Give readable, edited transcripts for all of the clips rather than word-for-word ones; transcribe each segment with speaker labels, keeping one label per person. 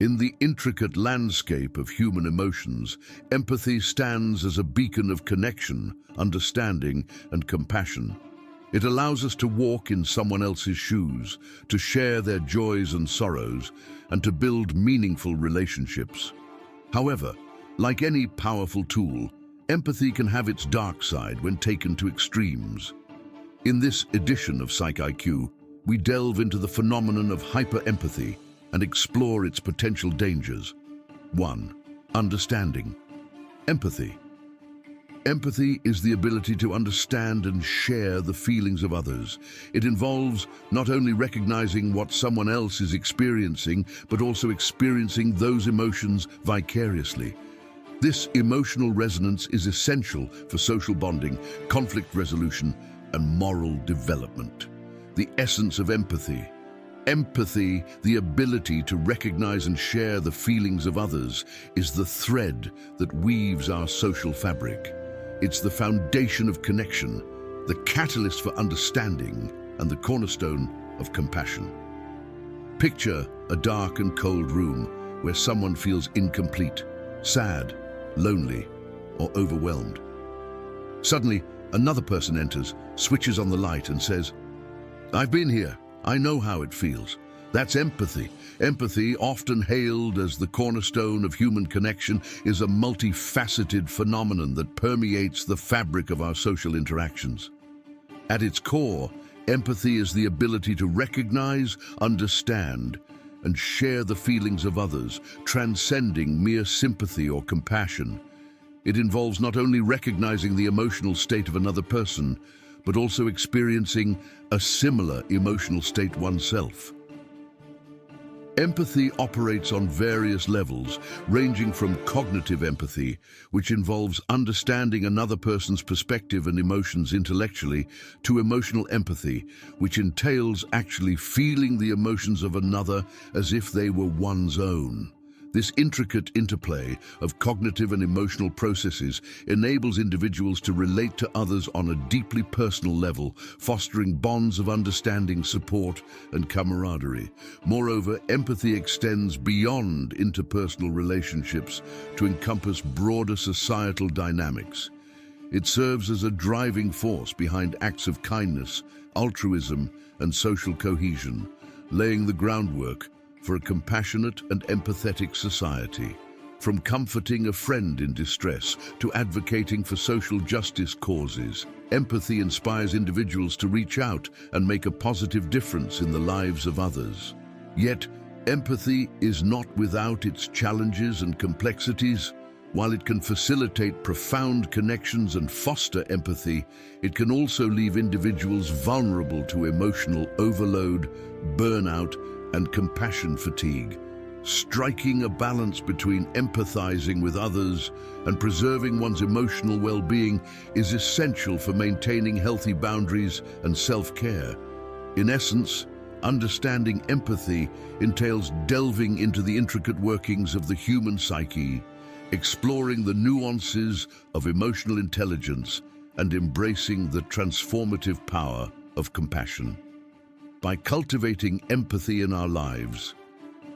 Speaker 1: In the intricate landscape of human emotions, empathy stands as a beacon of connection, understanding, and compassion. It allows us to walk in someone else's shoes, to share their joys and sorrows, and to build meaningful relationships. However, like any powerful tool, empathy can have its dark side when taken to extremes. In this edition of Psych IQ, we delve into the phenomenon of hyperempathy and explore its potential dangers. 1. Understanding. Empathy. Empathy is the ability to understand and share the feelings of others. It involves not only recognizing what someone else is experiencing, but also experiencing those emotions vicariously. This emotional resonance is essential for social bonding, conflict resolution, and moral development. The essence of empathy. Empathy, the ability to recognize and share the feelings of others, is the thread that weaves our social fabric. It's the foundation of connection, the catalyst for understanding, and the cornerstone of compassion. Picture a dark and cold room where someone feels incomplete, sad, lonely, or overwhelmed. Suddenly, another person enters, switches on the light, and says, "I've been here. I know how it feels." That's empathy. Empathy, often hailed as the cornerstone of human connection, is a multifaceted phenomenon that permeates the fabric of our social interactions. At its core, empathy is the ability to recognize, understand, and share the feelings of others, transcending mere sympathy or compassion. It involves not only recognizing the emotional state of another person, but also experiencing a similar emotional state oneself. Empathy operates on various levels, ranging from cognitive empathy, which involves understanding another person's perspective and emotions intellectually, to emotional empathy, which entails actually feeling the emotions of another as if they were one's own. This intricate interplay of cognitive and emotional processes enables individuals to relate to others on a deeply personal level, fostering bonds of understanding, support, and camaraderie. Moreover, empathy extends beyond interpersonal relationships to encompass broader societal dynamics. It serves as a driving force behind acts of kindness, altruism, and social cohesion, laying the groundwork for a compassionate and empathetic society. From comforting a friend in distress to advocating for social justice causes, empathy inspires individuals to reach out and make a positive difference in the lives of others. Yet, empathy is not without its challenges and complexities. While it can facilitate profound connections and foster empathy, it can also leave individuals vulnerable to emotional overload, burnout, and compassion fatigue. Striking a balance between empathizing with others and preserving one's emotional well-being is essential for maintaining healthy boundaries and self-care. In essence, understanding empathy entails delving into the intricate workings of the human psyche, exploring the nuances of emotional intelligence, and embracing the transformative power of compassion. By cultivating empathy in our lives,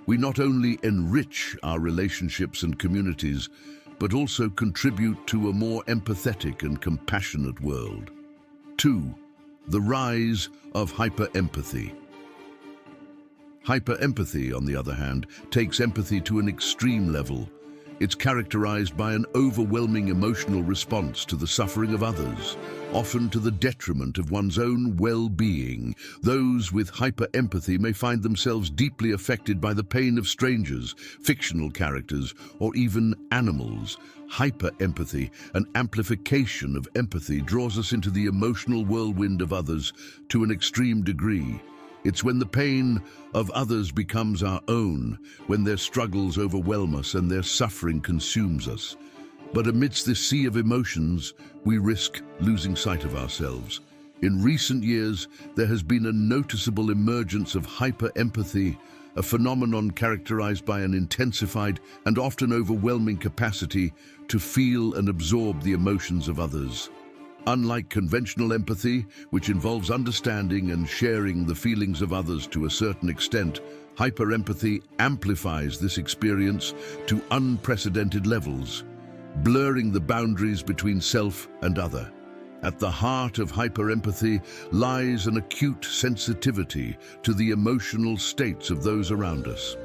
Speaker 1: we not only enrich our relationships and communities, but also contribute to a more empathetic and compassionate world. 2. The rise of hyperempathy. Hyperempathy, on the other hand, takes empathy to an extreme level. It's characterized by an overwhelming emotional response to the suffering of others, often to the detriment of one's own well-being. Those with hyperempathy may find themselves deeply affected by the pain of strangers, fictional characters, or even animals. Hyperempathy, an amplification of empathy, draws us into the emotional whirlwind of others to an extreme degree. It's when the pain of others becomes our own, when their struggles overwhelm us and their suffering consumes us. But amidst this sea of emotions, we risk losing sight of ourselves. In recent years, there has been a noticeable emergence of hyperempathy, a phenomenon characterized by an intensified and often overwhelming capacity to feel and absorb the emotions of others. Unlike conventional empathy, which involves understanding and sharing the feelings of others to a certain extent, Hyperempathy amplifies this experience to unprecedented levels, blurring the boundaries between self and other. At the heart of hyperempathy lies an acute sensitivity to the emotional states of those around us.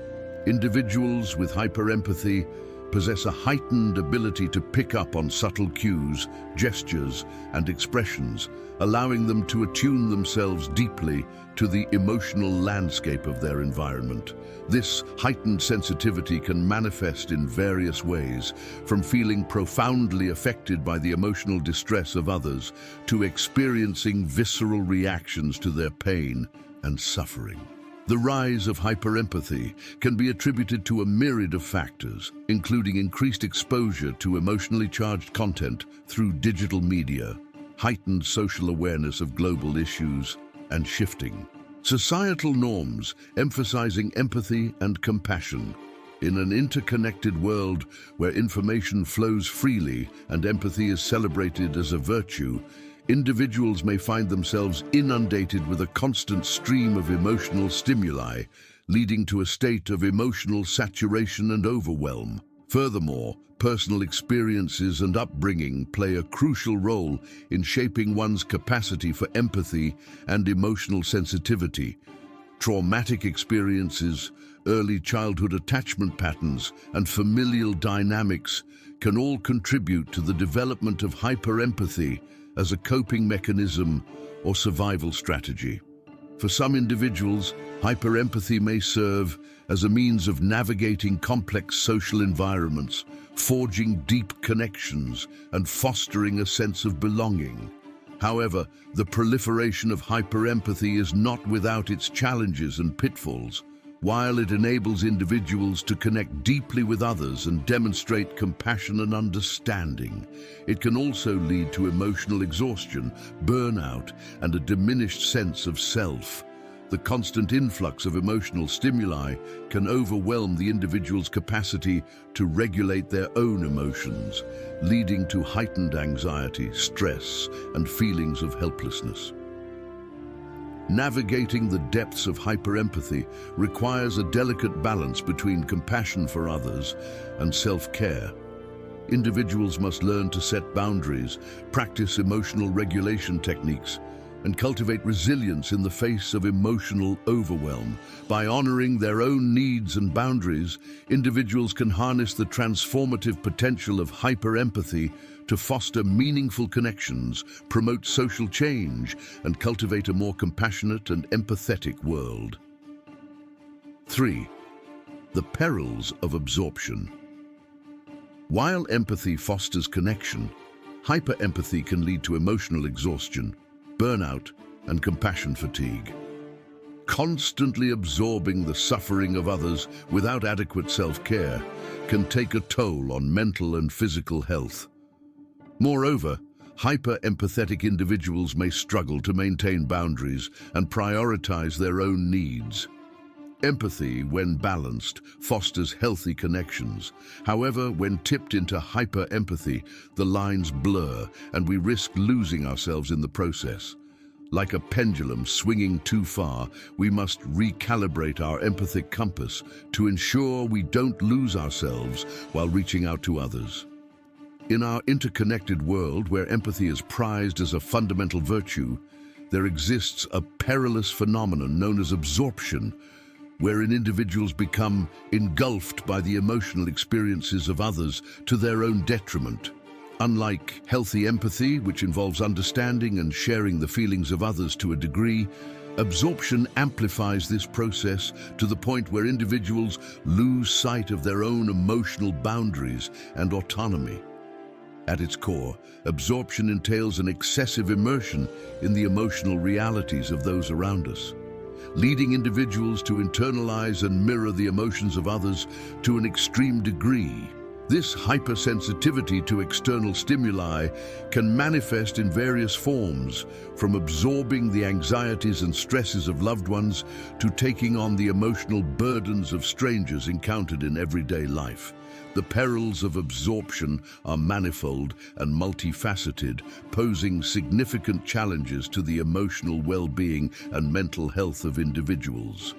Speaker 1: Individuals with hyperempathy possess a heightened ability to pick up on subtle cues, gestures, and expressions, allowing them to attune themselves deeply to the emotional landscape of their environment. This heightened sensitivity can manifest in various ways, from feeling profoundly affected by the emotional distress of others to experiencing visceral reactions to their pain and suffering. The rise of hyperempathy can be attributed to a myriad of factors, including increased exposure to emotionally charged content through digital media, heightened social awareness of global issues, and shifting societal norms emphasizing empathy and compassion. In an interconnected world where information flows freely and empathy is celebrated as a virtue, individuals may find themselves inundated with a constant stream of emotional stimuli, leading to a state of emotional saturation and overwhelm. Furthermore, personal experiences and upbringing play a crucial role in shaping one's capacity for empathy and emotional sensitivity. Traumatic experiences, early childhood attachment patterns, and familial dynamics can all contribute to the development of hyperempathy as a coping mechanism or survival strategy. For some individuals, hyperempathy may serve as a means of navigating complex social environments, forging deep connections, and fostering a sense of belonging. However, the proliferation of hyperempathy is not without its challenges and pitfalls. While it enables individuals to connect deeply with others and demonstrate compassion and understanding, it can also lead to emotional exhaustion, burnout, and a diminished sense of self. The constant influx of emotional stimuli can overwhelm the individual's capacity to regulate their own emotions, leading to heightened anxiety, stress, and feelings of helplessness. Navigating the depths of hyperempathy requires a delicate balance between compassion for others and self-care. Individuals must learn to set boundaries, practice emotional regulation techniques, and cultivate resilience in the face of emotional overwhelm. By honoring their own needs and boundaries, individuals can harness the transformative potential of hyperempathy to foster meaningful connections, promote social change, and cultivate a more compassionate and empathetic world. 3. The perils of absorption. While empathy fosters connection, hyperempathy can lead to emotional exhaustion, burnout, and compassion fatigue. Constantly absorbing the suffering of others without adequate self-care can take a toll on mental and physical health. Moreover, hyper-empathetic individuals may struggle to maintain boundaries and prioritize their own needs. Empathy, when balanced, fosters healthy connections. However, when tipped into hyper-empathy, the lines blur and we risk losing ourselves in the process. Like a pendulum swinging too far, we must recalibrate our empathic compass to ensure we don't lose ourselves while reaching out to others. In our interconnected world, where empathy is prized as a fundamental virtue, there exists a perilous phenomenon known as absorption, wherein individuals become engulfed by the emotional experiences of others to their own detriment. Unlike healthy empathy, which involves understanding and sharing the feelings of others to a degree, absorption amplifies this process to the point where individuals lose sight of their own emotional boundaries and autonomy. At its core, absorption entails an excessive immersion in the emotional realities of those around us, leading individuals to internalize and mirror the emotions of others to an extreme degree. This hypersensitivity to external stimuli can manifest in various forms, from absorbing the anxieties and stresses of loved ones to taking on the emotional burdens of strangers encountered in everyday life. The perils of absorption are manifold and multifaceted, posing significant challenges to the emotional well-being and mental health of individuals.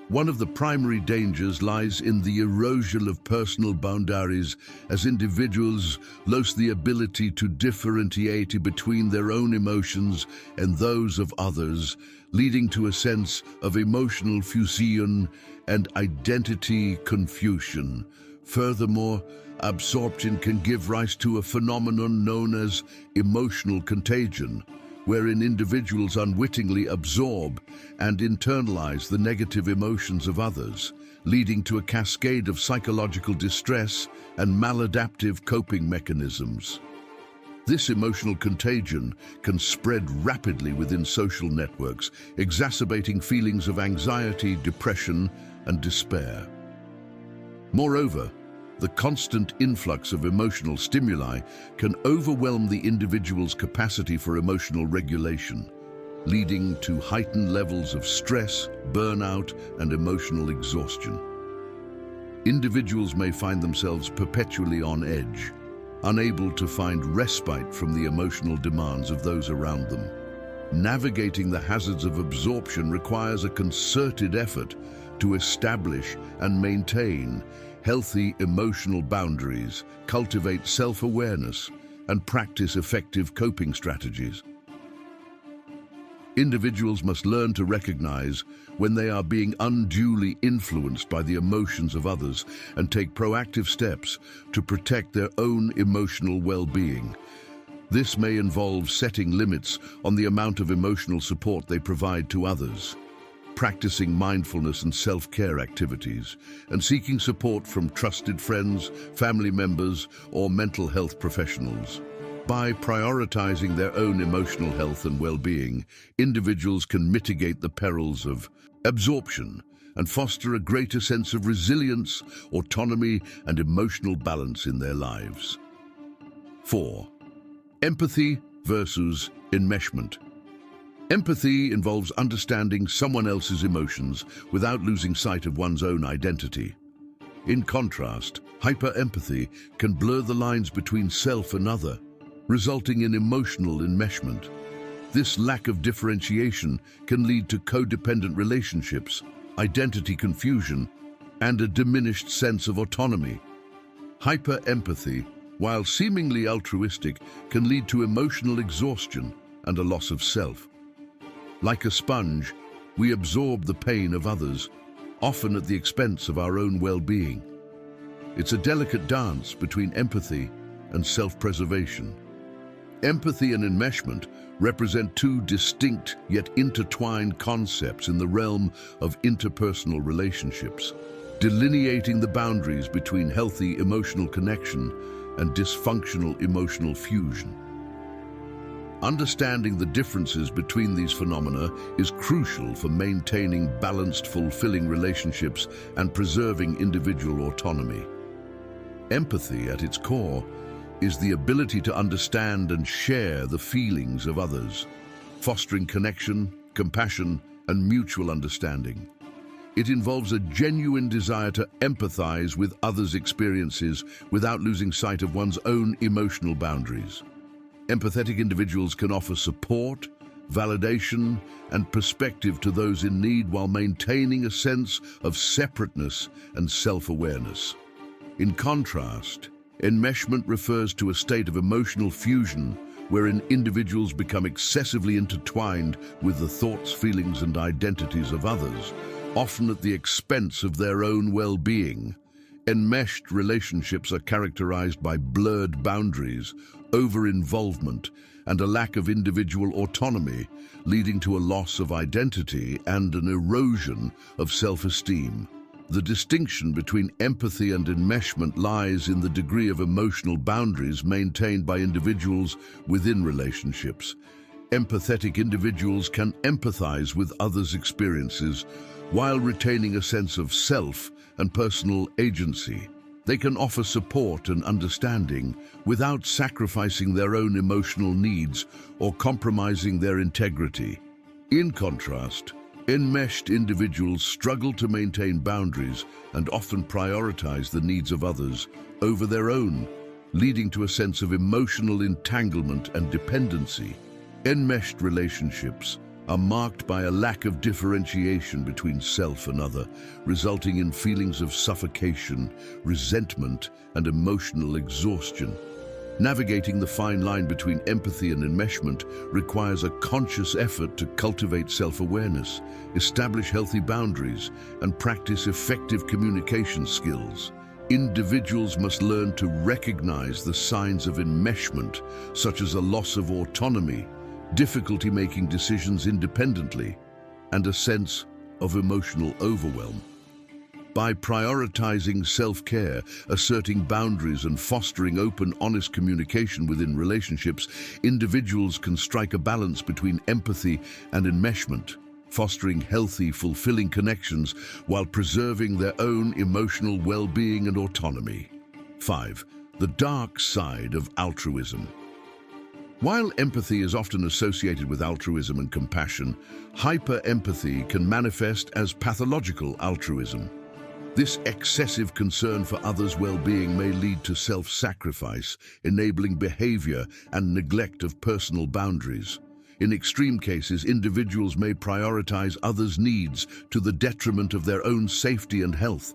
Speaker 1: One of the primary dangers lies in the erosion of personal boundaries as individuals lose the ability to differentiate between their own emotions and those of others, leading to a sense of emotional fusion and identity confusion. Furthermore, absorption can give rise to a phenomenon known as emotional contagion, wherein individuals unwittingly absorb and internalize the negative emotions of others, leading to a cascade of psychological distress and maladaptive coping mechanisms. This emotional contagion can spread rapidly within social networks, exacerbating feelings of anxiety, depression, and despair. Moreover, the constant influx of emotional stimuli can overwhelm the individual's capacity for emotional regulation, leading to heightened levels of stress, burnout, and emotional exhaustion. Individuals may find themselves perpetually on edge, unable to find respite from the emotional demands of those around them. Navigating the hazards of absorption requires a concerted effort to establish and maintain healthy emotional boundaries, cultivate self-awareness, and practice effective coping strategies. Individuals must learn to recognize when they are being unduly influenced by the emotions of others and take proactive steps to protect their own emotional well-being. This may involve setting limits on the amount of emotional support they provide to others, practicing mindfulness and self-care activities, and seeking support from trusted friends, family members, or mental health professionals. By prioritizing their own emotional health and well-being, individuals can mitigate the perils of absorption and foster a greater sense of resilience, autonomy, and emotional balance in their lives. 4. Empathy versus enmeshment. Empathy involves understanding someone else's emotions without losing sight of one's own identity. In contrast, hyperempathy can blur the lines between self and other, resulting in emotional enmeshment. This lack of differentiation can lead to codependent relationships, identity confusion, and a diminished sense of autonomy. Hyperempathy, while seemingly altruistic, can lead to emotional exhaustion and a loss of self. Like a sponge, we absorb the pain of others, often at the expense of our own well-being. It's a delicate dance between empathy and self-preservation. Empathy and enmeshment represent two distinct yet intertwined concepts in the realm of interpersonal relationships, delineating the boundaries between healthy emotional connection and dysfunctional emotional fusion. Understanding the differences between these phenomena is crucial for maintaining balanced, fulfilling relationships and preserving individual autonomy. Empathy, at its core, is the ability to understand and share the feelings of others, fostering connection, compassion, and mutual understanding. It involves a genuine desire to empathize with others' experiences without losing sight of one's own emotional boundaries. Empathetic individuals can offer support, validation, and perspective to those in need while maintaining a sense of separateness and self-awareness. In contrast, enmeshment refers to a state of emotional fusion wherein individuals become excessively intertwined with the thoughts, feelings, and identities of others, often at the expense of their own well-being. Enmeshed relationships are characterized by blurred boundaries, over-involvement, and a lack of individual autonomy, leading to a loss of identity and an erosion of self-esteem. The distinction between empathy and enmeshment lies in the degree of emotional boundaries maintained by individuals within relationships. Empathetic individuals can empathize with others' experiences while retaining a sense of self and personal agency. They can offer support and understanding without sacrificing their own emotional needs or compromising their integrity. In contrast, enmeshed individuals struggle to maintain boundaries and often prioritize the needs of others over their own, leading to a sense of emotional entanglement and dependency. Enmeshed relationships are marked by a lack of differentiation between self and other, resulting in feelings of suffocation, resentment, and emotional exhaustion. Navigating the fine line between empathy and enmeshment requires a conscious effort to cultivate self-awareness, establish healthy boundaries, and practice effective communication skills. Individuals must learn to recognize the signs of enmeshment, such as a loss of autonomy, difficulty making decisions independently, and a sense of emotional overwhelm. By prioritizing self-care, asserting boundaries, and fostering open, honest communication within relationships, individuals can strike a balance between empathy and enmeshment, fostering healthy, fulfilling connections while preserving their own emotional well-being and autonomy. 5. The dark side of altruism. While empathy is often associated with altruism and compassion, hyperempathy can manifest as pathological altruism. This excessive concern for others' well-being may lead to self-sacrifice, enabling behavior and neglect of personal boundaries. In extreme cases, individuals may prioritize others' needs to the detriment of their own safety and health.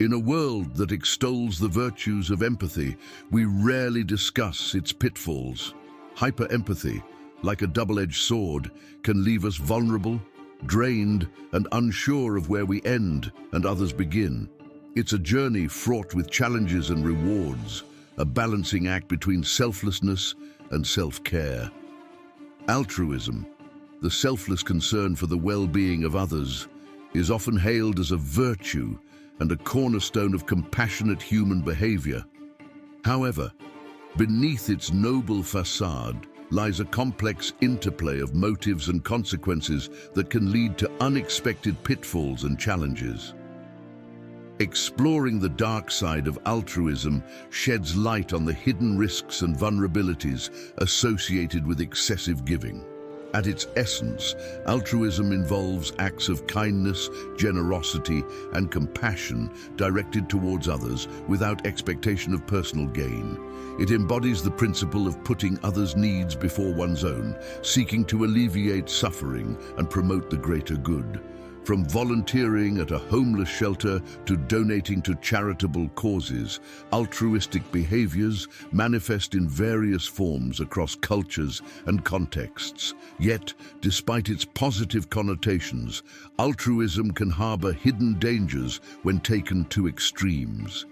Speaker 1: In a world that extols the virtues of empathy, we rarely discuss its pitfalls. Hyperempathy, like a double-edged sword, can leave us vulnerable, drained, and unsure of where we end and others begin. It's a journey fraught with challenges and rewards, a balancing act between selflessness and self-care. Altruism, the selfless concern for the well-being of others, is often hailed as a virtue and a cornerstone of compassionate human behavior. However, beneath its noble facade lies a complex interplay of motives and consequences that can lead to unexpected pitfalls and challenges. Exploring the dark side of altruism sheds light on the hidden risks and vulnerabilities associated with excessive giving. At its essence, altruism involves acts of kindness, generosity, and compassion directed towards others without expectation of personal gain. It embodies the principle of putting others' needs before one's own, seeking to alleviate suffering and promote the greater good. From volunteering at a homeless shelter to donating to charitable causes, altruistic behaviors manifest in various forms across cultures and contexts. Yet, despite its positive connotations, altruism can harbor hidden dangers when taken to extremes.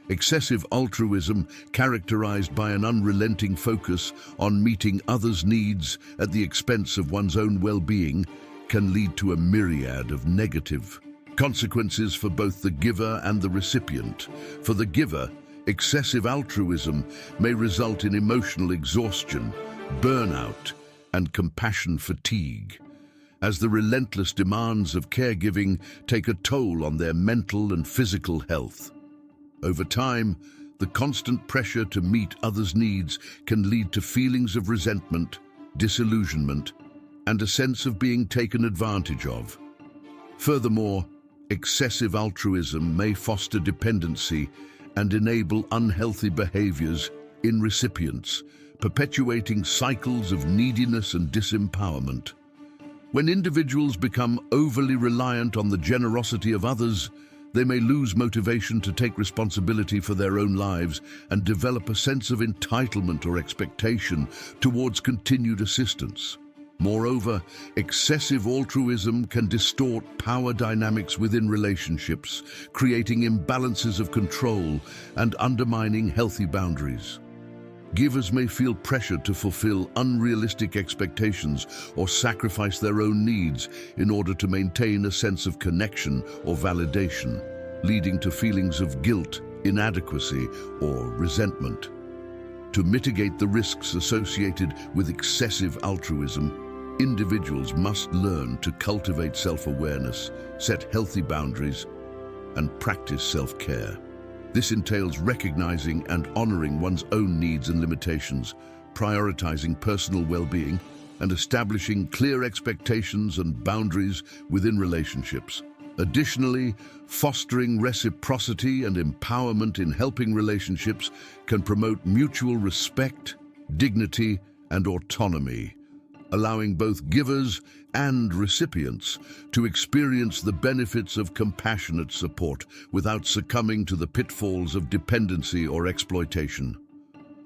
Speaker 1: Excessive altruism, characterized by an unrelenting focus on meeting others' needs at the expense of one's own well-being, can lead to a myriad of negative consequences for both the giver and the recipient. For the giver, excessive altruism may result in emotional exhaustion, burnout, and compassion fatigue, as the relentless demands of caregiving take a toll on their mental and physical health. Over time, the constant pressure to meet others' needs can lead to feelings of resentment, disillusionment, and a sense of being taken advantage of. Furthermore, excessive altruism may foster dependency and enable unhealthy behaviors in recipients, perpetuating cycles of neediness and disempowerment. When individuals become overly reliant on the generosity of others, they may lose motivation to take responsibility for their own lives and develop a sense of entitlement or expectation towards continued assistance. Moreover, excessive altruism can distort power dynamics within relationships, creating imbalances of control and undermining healthy boundaries. Givers may feel pressured to fulfill unrealistic expectations or sacrifice their own needs in order to maintain a sense of connection or validation, leading to feelings of guilt, inadequacy, or resentment. To mitigate the risks associated with excessive altruism, individuals must learn to cultivate self-awareness, set healthy boundaries, and practice self-care. This entails recognizing and honoring one's own needs and limitations, prioritizing personal well-being, and establishing clear expectations and boundaries within relationships. Additionally, fostering reciprocity and empowerment in helping relationships can promote mutual respect, dignity, and autonomy, allowing both givers and recipients to experience the benefits of compassionate support without succumbing to the pitfalls of dependency or exploitation.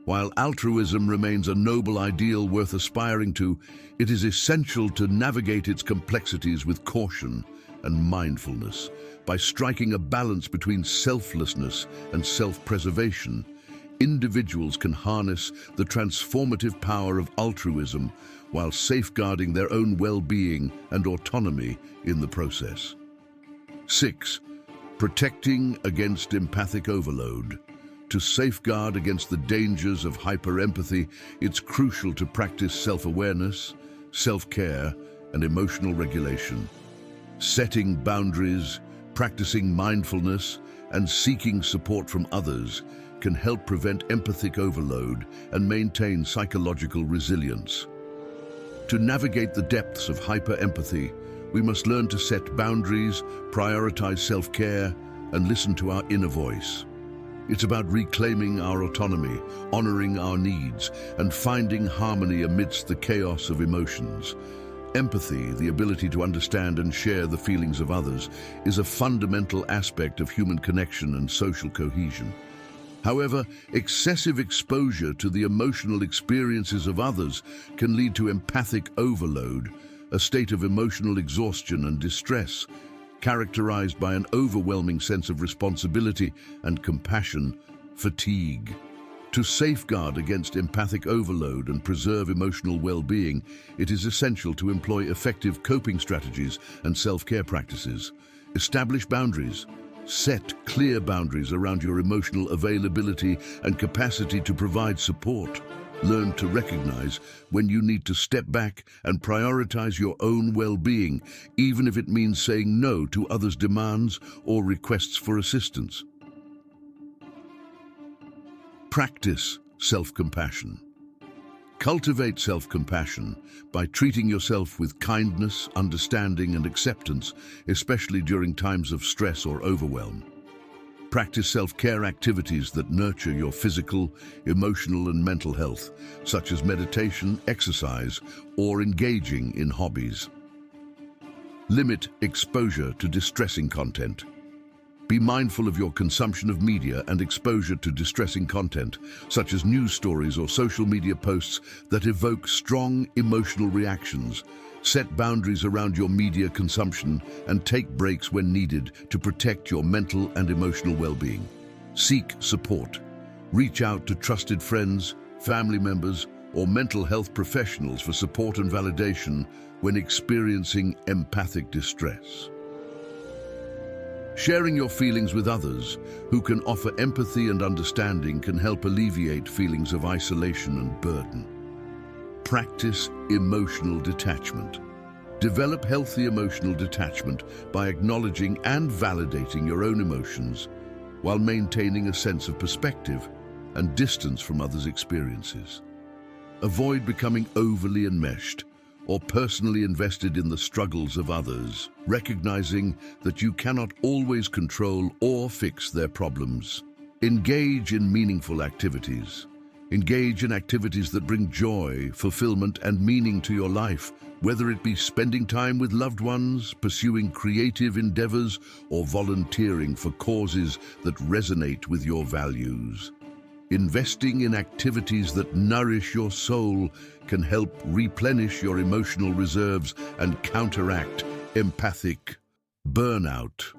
Speaker 1: While altruism remains a noble ideal worth aspiring to, it is essential to navigate its complexities with caution and mindfulness. By striking a balance between selflessness and self-preservation, individuals can harness the transformative power of altruism while safeguarding their own well-being and autonomy in the process. 6. Protecting against empathic overload. To safeguard against the dangers of hyperempathy, it's crucial to practice self-awareness, self-care, and emotional regulation. Setting boundaries, practicing mindfulness, and seeking support from others can help prevent empathic overload and maintain psychological resilience. To navigate the depths of hyperempathy, we must learn to set boundaries, prioritize self-care, and listen to our inner voice. It's about reclaiming our autonomy, honoring our needs, and finding harmony amidst the chaos of emotions. Empathy, the ability to understand and share the feelings of others, is a fundamental aspect of human connection and social cohesion. However, excessive exposure to the emotional experiences of others can lead to empathic overload, a state of emotional exhaustion and distress, characterized by an overwhelming sense of responsibility and compassion fatigue. To safeguard against empathic overload and preserve emotional well-being, it is essential to employ effective coping strategies and self-care practices. Establish boundaries. Set clear boundaries around your emotional availability and capacity to provide support. Learn to recognize when you need to step back and prioritize your own well-being, even if it means saying no to others' demands or requests for assistance. Practice self-compassion. Cultivate self-compassion by treating yourself with kindness, understanding, and acceptance, especially during times of stress or overwhelm. Practice self-care activities that nurture your physical, emotional, and mental health, such as meditation, exercise, or engaging in hobbies. Limit exposure to distressing content. Be mindful of your consumption of media and exposure to distressing content, such as news stories or social media posts that evoke strong emotional reactions. Set boundaries around your media consumption and take breaks when needed to protect your mental and emotional well-being. Seek support. Reach out to trusted friends, family members, or mental health professionals for support and validation when experiencing empathic distress. Sharing your feelings with others who can offer empathy and understanding can help alleviate feelings of isolation and burden. Practice emotional detachment. Develop healthy emotional detachment by acknowledging and validating your own emotions while maintaining a sense of perspective and distance from others' experiences. Avoid becoming overly enmeshed or personally invested in the struggles of others, recognizing that you cannot always control or fix their problems. Engage in meaningful activities. Engage in activities that bring joy, fulfillment, and meaning to your life, whether it be spending time with loved ones, pursuing creative endeavors, or volunteering for causes that resonate with your values. Investing in activities that nourish your soul can help replenish your emotional reserves and counteract empathic burnout.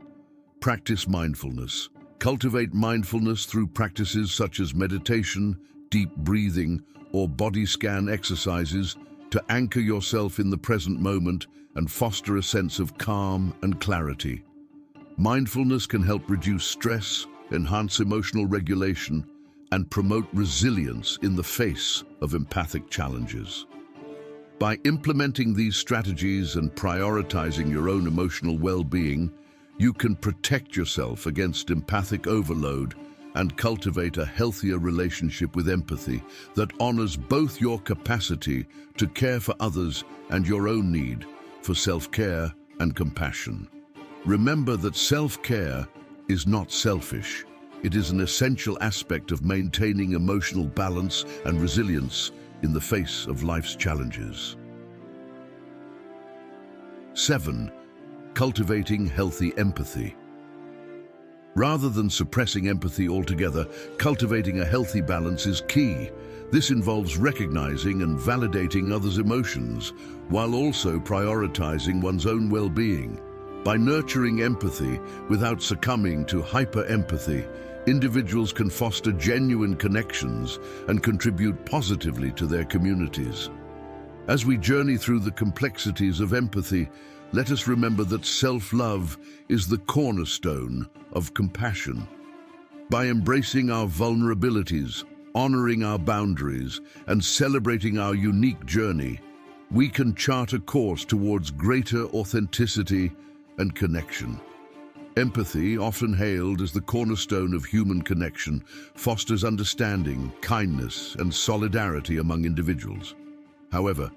Speaker 1: Practice mindfulness. Cultivate mindfulness through practices such as meditation, deep breathing, or body scan exercises to anchor yourself in the present moment and foster a sense of calm and clarity. Mindfulness can help reduce stress, enhance emotional regulation, and promote resilience in the face of empathic challenges. By implementing these strategies and prioritizing your own emotional well-being, you can protect yourself against empathic overload and cultivate a healthier relationship with empathy that honors both your capacity to care for others and your own need for self-care and compassion. Remember that self-care is not selfish. It is an essential aspect of maintaining emotional balance and resilience in the face of life's challenges. 7. Cultivating healthy empathy. Rather than suppressing empathy altogether, cultivating a healthy balance is key. This involves recognizing and validating others' emotions, while also prioritizing one's own well-being. By nurturing empathy without succumbing to hyperempathy, individuals can foster genuine connections and contribute positively to their communities. As we journey through the complexities of empathy, let us remember that self-love is the cornerstone of compassion. By embracing our vulnerabilities, honoring our boundaries, and celebrating our unique journey, we can chart a course towards greater authenticity and connection. Empathy, often hailed as the cornerstone of human connection, fosters understanding, kindness, and solidarity among individuals. However,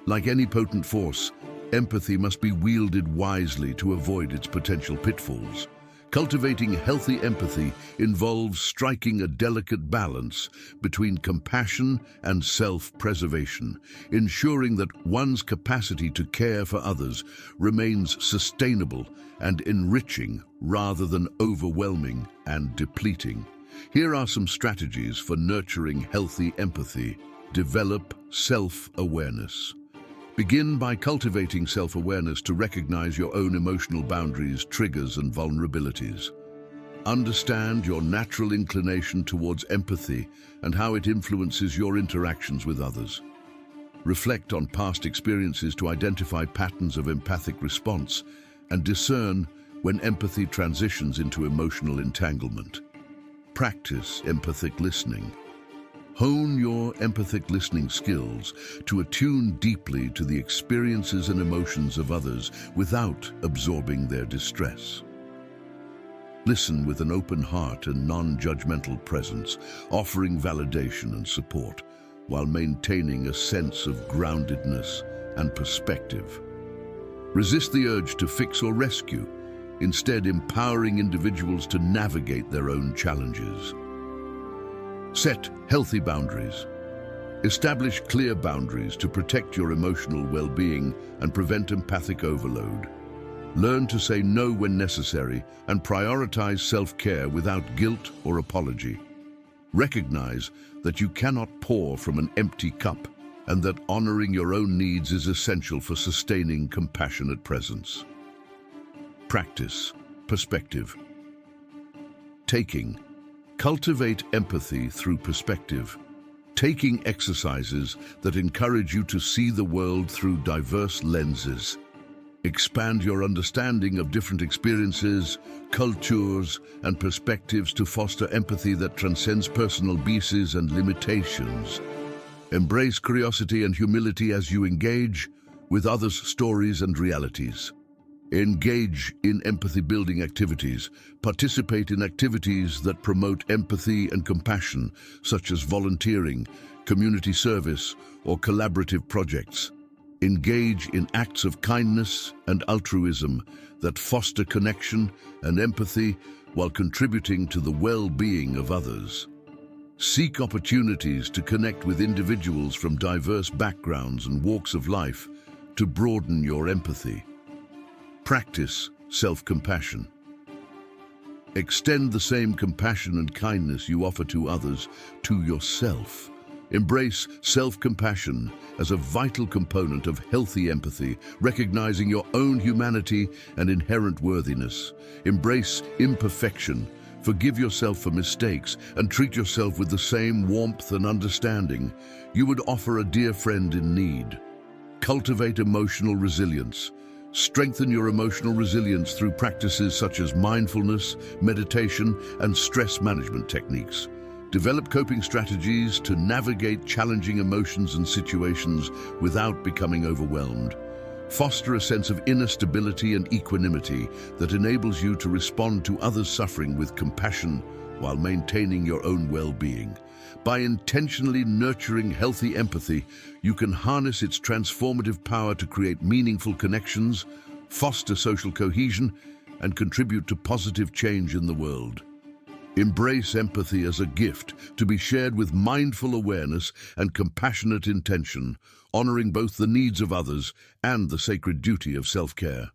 Speaker 1: like any potent force, empathy must be wielded wisely to avoid its potential pitfalls. Cultivating healthy empathy involves striking a delicate balance between compassion and self-preservation, ensuring that one's capacity to care for others remains sustainable and enriching rather than overwhelming and depleting. Here are some strategies for nurturing healthy empathy. Develop self-awareness. Begin by cultivating self-awareness to recognize your own emotional boundaries, triggers, and vulnerabilities. Understand your natural inclination towards empathy and how it influences your interactions with others. Reflect on past experiences to identify patterns of empathic response and discern when empathy transitions into emotional entanglement. Practice empathic listening. Hone your empathic listening skills to attune deeply to the experiences and emotions of others without absorbing their distress. Listen with an open heart and non-judgmental presence, offering validation and support, while maintaining a sense of groundedness and perspective. Resist the urge to fix or rescue, instead empowering individuals to navigate their own challenges. Set healthy boundaries. Establish clear boundaries to protect your emotional well-being and prevent empathic overload. Learn to say no when necessary and prioritize self-care without guilt or apology. Recognize that you cannot pour from an empty cup and that honoring your own needs is essential for sustaining compassionate presence. Practice perspective. Taking. Cultivate empathy through perspective. Taking exercises that encourage you to see the world through diverse lenses. Expand your understanding of different experiences, cultures, and perspectives to foster empathy that transcends personal biases and limitations. Embrace curiosity and humility as you engage with others' stories and realities. Engage in empathy-building activities. Participate in activities that promote empathy and compassion, such as volunteering, community service, or collaborative projects. Engage in acts of kindness and altruism that foster connection and empathy while contributing to the well-being of others. Seek opportunities to connect with individuals from diverse backgrounds and walks of life to broaden your empathy. Practice self-compassion. Extend the same compassion and kindness you offer to others to yourself. Embrace self-compassion as a vital component of healthy empathy, recognizing your own humanity and inherent worthiness. Embrace imperfection. Forgive yourself for mistakes and treat yourself with the same warmth and understanding you would offer a dear friend in need. Cultivate emotional resilience. Strengthen your emotional resilience through practices such as mindfulness, meditation, and stress management techniques. Develop coping strategies to navigate challenging emotions and situations without becoming overwhelmed. Foster a sense of inner stability and equanimity that enables you to respond to others' suffering with compassion while maintaining your own well-being. By intentionally nurturing healthy empathy, you can harness its transformative power to create meaningful connections, foster social cohesion, and contribute to positive change in the world. Embrace empathy as a gift to be shared with mindful awareness and compassionate intention, honoring both the needs of others and the sacred duty of self-care.